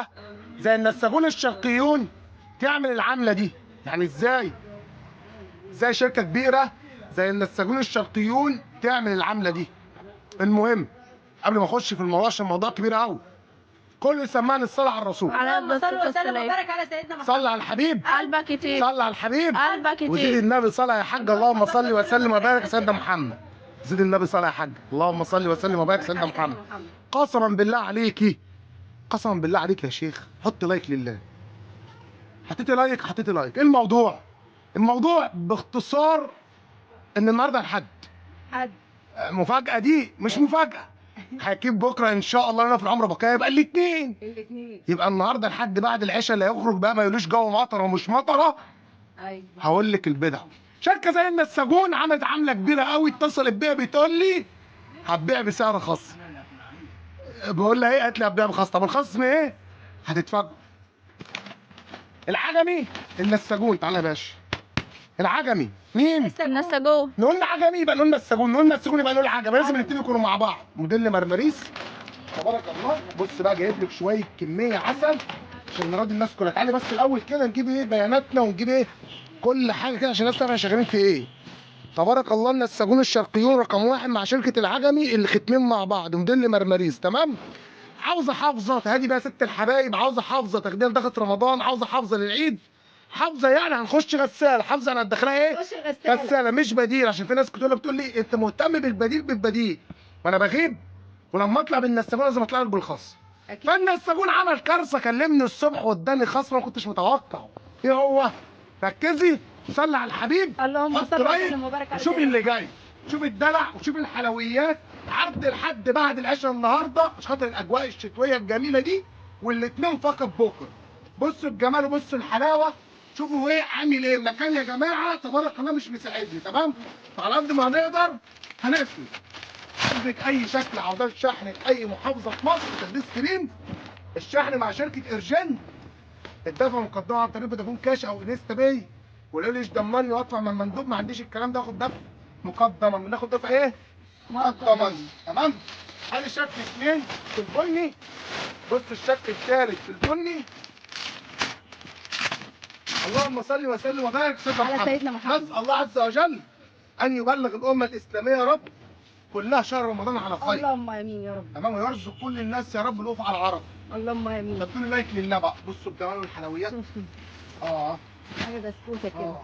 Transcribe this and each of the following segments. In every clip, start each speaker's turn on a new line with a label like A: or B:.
A: كبيره زي النساجون الشرقيون تعمل العمله دي؟ يعني ازاي شركه كبيره زي النساجون الشرقيون تعمل العمله دي؟ المهم قبل ما اخش في الموضوع عشان الموضوع كبير قوي، كله يسمعني الصلاه على الرسول.
B: اللهم صل وسلم وبارك على سيدنا محمد.
A: صلى على الحبيب.
B: قلبك كتير.
A: صلى على الحبيب.
B: قلبك كتير.
A: وزيد النبي صلاه يا حاج. اللهم صل وسلم وبارك على سيدنا محمد. زيد النبي صلاه يا حاج. اللهم صل وسلم وبارك على سيدنا محمد. قسما بالله عليكي، قسما بالله عليك يا شيخ، حط لايك لله. حطيتي لايك؟ حطيتي لايك. ايه الموضوع؟ الموضوع باختصار ان النهارده الحد.
B: حد.
A: مفاجأة دي مش مفاجأة. هجيب بكره ان شاء الله انا في العمر بقى يبقى الاثنين. يبقى النهارده لحد بعد العشاء اللي هيخرج بقى ما يقولوش جو مطره ومش مطره.
B: ايوه.
A: هقول لك البدع. شركه زي النساجون عملت عمله كبيره قوي، اتصلت بيا بتقول لي هتبيع بسعر خاص. بقول لها ايه؟ قالت لي هتبيع بخاص. طب الخصم ايه؟ هتتفاجئوا. العجمي النساجون. تعالى يا باشا. العجمي مين؟
B: النساجون.
A: نقول عجمي يبقى نقول نساجون، نقول نساجون يبقى نقول عجمي، لازم الاثنين يكونوا مع بعض. موديل مرمريس تبارك الله. بص بقى جايب لك شويه كميه عسل عشان نراضي الناس كلها. تعالي بس الاول كده نجيب ايه بياناتنا ونجيب ايه كل حاجه كده عشان الناس تعرف احنا شغالين في ايه. تبارك الله. النساجون الشرقيون رقم 1 مع شركه العجمي اللي ختمين مع بعض. موديل مرمريس تمام. عاوزه حافظه تهدي بقى ست الحبايب، عاوزه حافظه تخدير دخلة رمضان، عاوزه حافظه للعيد، حافظه يعني هنخش غساله. حافظه انا هتدخلها ايه؟ غساله مش بديل. عشان في ناس بتقول لي انت مهتم بالبديل ما انا بغيب، ولما اطلع بالنساجون لازم اطلع لك بالخاص. فالنساجون عمل كارثه، كلمني الصبح واداني خصم ما كنتش متوقع. ايه هو؟ ركزي صلي على الحبيب.
B: اللهم صل وسلم وبارك على
A: شوفي اللي جاي، شوفي الدلع وشوفي الحلويات. عرض لحد بعد العشاء النهارده عشان خاطر الاجواء الشتويه الجميله دي، والاثنين فقط بكره. بصوا الجمال وبصوا الحلاوه. شوفوا ايه عامل ايه المكان يا جماعه. تبارك الله مش مساعدني تمام. فعلى قد ما هنقدر هنقفل. عندك اي شكل عاوزات شحن في اي محافظه في مصر تدريس كريم، الشحن مع شركه ارجن. الدفع مقدمه عن طريق فودافون كاش او انستا باي. ولو ليش ضمني وادفع من المندوب، ما عنديش الكلام ده. اخد دفع مقدما، بناخد دفع ايه؟ مقدما تمام. ادي شكل 2 في البني. بص الشكل الثالث في البني. اللهم صل وسلم وبارك على سيدنا محمد. نسال الله عز وجل ان يبلغ الامه الاسلاميه يا رب كلها شهر رمضان على خير.
B: اللهم امين يا رب.
A: تمام. ويرزق كل الناس يا رب الوقوف على العرب.
B: اللهم امين.
A: طب تقولي لايك لله بقى. بصوا الجمال والحلويات.
B: حاجه بسكوته كده.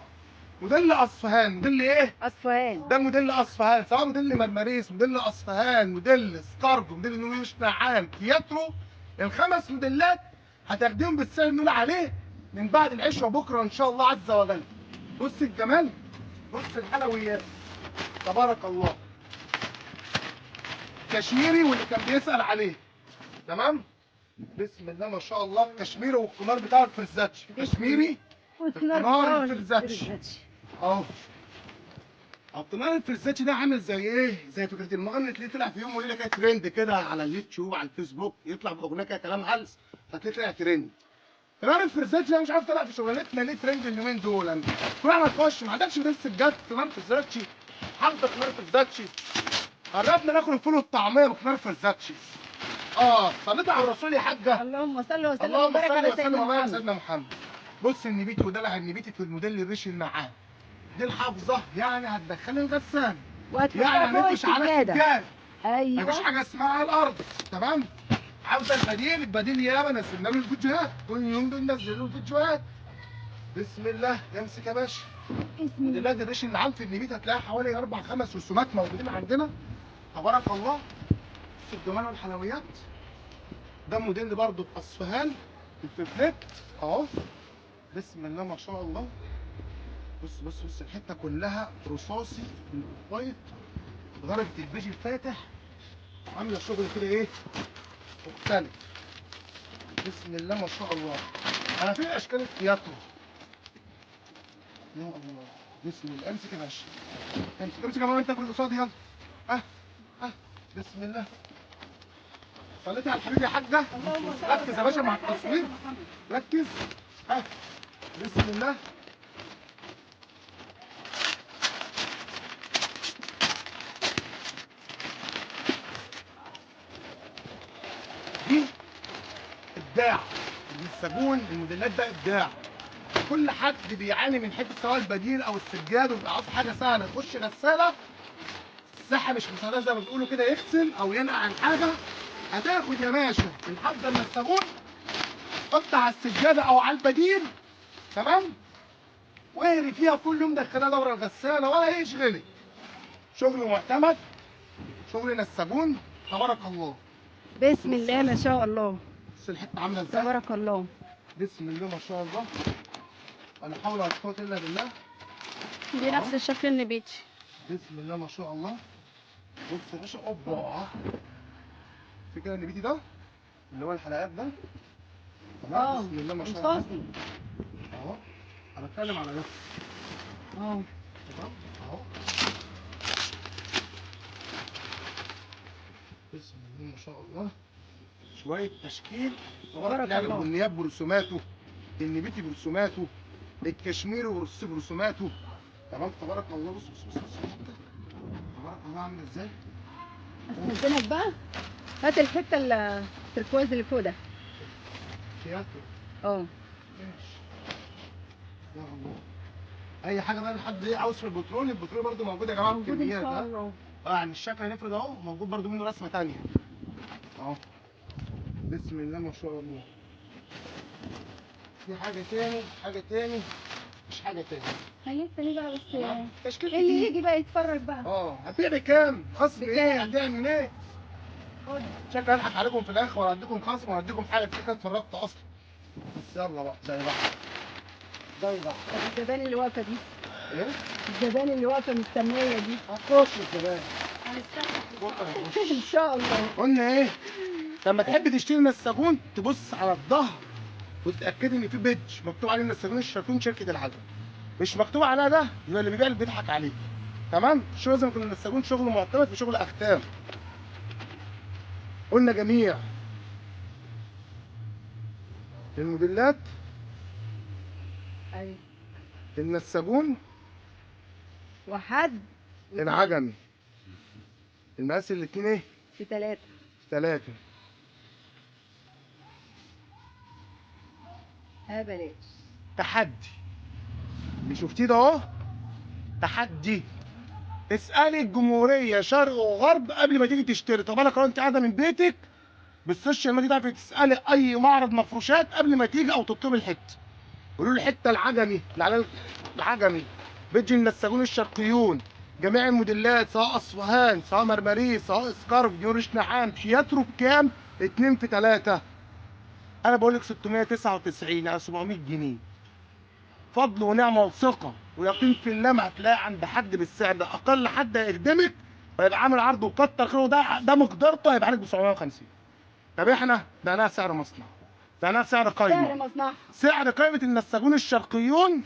A: موديل اصفهان. موديل ايه؟
B: اصفهان.
A: ده موديل اصفهان، سواء موديل مرمريس، موديل اصفهان، موديل سكارب، موديل نوش نعام، كياترو. الخمس موديلات هتاخديهم بالسعر اللي نقول عليه من بعد العشاء بكره ان شاء الله عز وجل. بص الجمال، بص الحلويات تبارك الله. كشميري واللي كان بيسأل عليه تمام. بسم الله ما شاء الله. كشميري والكنار بتاع الفرزاتش. كشميري والكنار الفرزاتش اهو. الكنار الفرزاتش ده عامل زي ايه؟ زي فكره المغني تلاقيه طلع في يوم وليله كده ترند كده على اليوتيوب على الفيسبوك، يطلع باغنيه كده كلام هلس فتلاقيه طلع ترند. كنار الفرزاتش ده مش عارف طلع في شغلانتنا ليه ترند اليومين دول. كل ما تخش ما عندكش ناس الجد كنار فرزاتشي، حافظه كنار فرزاتشي. قربنا ناكل الفول والطعميه بكنار فرزاتشي. صليت على الرسول يا حاجه.
B: اللهم صل وسلم
A: اللهم
B: وبارك
A: صل
B: على
A: وسلم وبارك على
B: سيدنا
A: سيدنا محمد. بص النبيتي ودلع النبيتي في الموديل الريشي النعام. دي الحافظه يعني هتدخلي الغسان، يعني هنفش على السجاد.
B: ايوه
A: مفيش حاجه اسمها على الارض تمام. عاوزه البديل، البديل ياما نزلنا له الفيديوهات، كل يوم بننزل له الفيديوهات. بسم الله. امسك يا باشا. موديلات الريشي النعام في النبيتي هتلاقي حوالي 4 5 رسومات موجودين عندنا تبارك الله. بص الجمال والحلويات. ده موديل برضه باصفهان الفليت اهو. بسم الله ما شاء الله. بص بص بص الحته كلها رصاصي وايت بدرجه البيج الفاتح، عامله شغل كده ايه مختلف. بسم الله ما شاء الله. انا في اشكال التياترو يا الله. بسم الله. امسك يا باشا، امسك يا ماما انت كل قصادي يلا. بسم الله. صليتي على الحبيب يا حاجه. ركز يا باشا مع التصوير، ركز. بسم الله. دي ابداع. النساجون الموديلات ده ابداع. كل حد بيعاني من حته سواء البديل او السجاد وبيبقى عاوز حاجه سهله يخش غساله، الصحه مش مساعده زي ما بتقولوا كده، يغسل او ينقع عن حاجه، هتاخد يا باشا الحبه النساجون حط على السجاده او على البديل، تمام، واهري فيها كل يوم دخلها دوره الغساله ولا يشغلك. شغل معتمد، شغل نساجون، تبارك الله.
B: بسم الله ما شاء الله.
A: بص الحته عامله ازاي،
B: تبارك الله.
A: بسم الله ما شاء الله. انا حول ولا قوه الا بالله.
B: دي نفس الشكل النبيتي.
A: بسم الله ما شاء الله. بص يا باشا، اوبا، في كده النبيتي ده اللي هو الحلقات ده، تمام. بسم الله ما شاء الله.
B: رصاصي.
A: اهو انا بتكلم على ده،
B: اه
A: تمام اهو. بسم الله ما شاء الله. شويه تشكيل
B: تبارك
A: تلاقي
B: الله.
A: البنيات برسوماته، النبيتي برسوماته، الكشميري برسوماته، تمام. تبارك الله. بص بص بص بص تبارك الله عامله ازاي.
B: استاذنك بقى، هات الحته التركواز اللي فوق ده.
A: شياكه.
B: اه
A: ماشي. يا الله. اي حاجه بقى لحد ايه عاوز في البترول، البترول برده موجود يا جماعه
B: موجود ان
A: بكميات.
B: شاء
A: ها
B: الله.
A: يعني الشكل هنفرد اهو، موجود برده منه رسمه ثانيه اهو. بسم الله ما شاء الله. في حاجه تاني، حاجه تاني، مش حاجه تاني.
B: هيستني بقى بس
A: تشكيل
B: اللي
A: كتير.
B: يجي بقى يتفرج بقى.
A: هتبيع بكام؟ خصم
B: بكام؟
A: ايه؟ هتعمل ايه؟
B: خد.
A: شكلي هضحك عليكم في الاخر ولا اديكم خصم ولا اديكم حاجه كده اتفرجت اصلا. بس يلا بقى زي بعض. زي بعض.
B: طب الزبائن اللي واقفه دي،
A: ايه؟
B: الزبائن اللي واقفه مستنيه دي،
A: هتخش الزبائن.
B: هنستنى ان شاء الله.
A: قلنا ايه؟ لما تحب تشتري نساجون تبص على الظهر وتتاكد ان في بيدج مكتوب عليه نساجون الشرقيون شركه العجم. مش مكتوب عليها ده يبقى اللي بيبيع اللي بيضحك عليه. تمام؟ شو لازم يكون النساجون شغل معتمد في شغل اختام. قلنا جميع الموديلات
B: ايوه.
A: النساجون
B: وحد
A: العجمي. المقاس الاتنين ايه؟
B: في 3.
A: 3.
B: بلاش.
A: تحدي. اللي شفتيه ده اهو تحدي. اسألي الجمهورية شرق وغرب قبل ما تيجي تشتري. طب انا انت قاعدة من بيتك بالسوشيال ميديا تعرفي تسألي أي معرض مفروشات قبل ما تيجي أو تطلبي الحتة. قولوا لي الحتة العجمي اللي على العجمي، بيجي النساجون الشرقيون، جميع الموديلات سواء أصفهان سواء مرمريس سواء اسكارف يورش نعام، شياترو بكام؟ 2 في 3. أنا بقول لك 699 يعني 700 جنيه. فضل ونعمة وثقة ويقين في الله ما هتلاقي عند حد بالسعر ده. أقل حد هيخدمك ويبقى عامل عرض وكتر خيره، ده مقدرته هيبقى عليك ب 750. طب احنا بقيناها سعر مصنع، بقيناها سعر قايمة.
B: سعر مصنع.
A: سعر قائمة النساجون الشرقيون،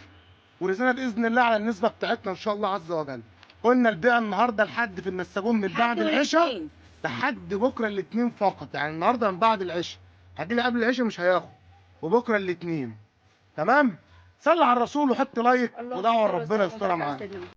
A: ورزقنا بإذن الله على النسبة بتاعتنا إن شاء الله عز وجل. قلنا البيع النهارده لحد في النساجون من بعد العشاء لحد بكره الاثنين فقط، يعني النهارده من بعد العشاء، هتيجي قبل العشاء مش هياخد، وبكره الاثنين. تمام؟ صلي على الرسول وحط لايك ودعوة ربنا يسترها معاك.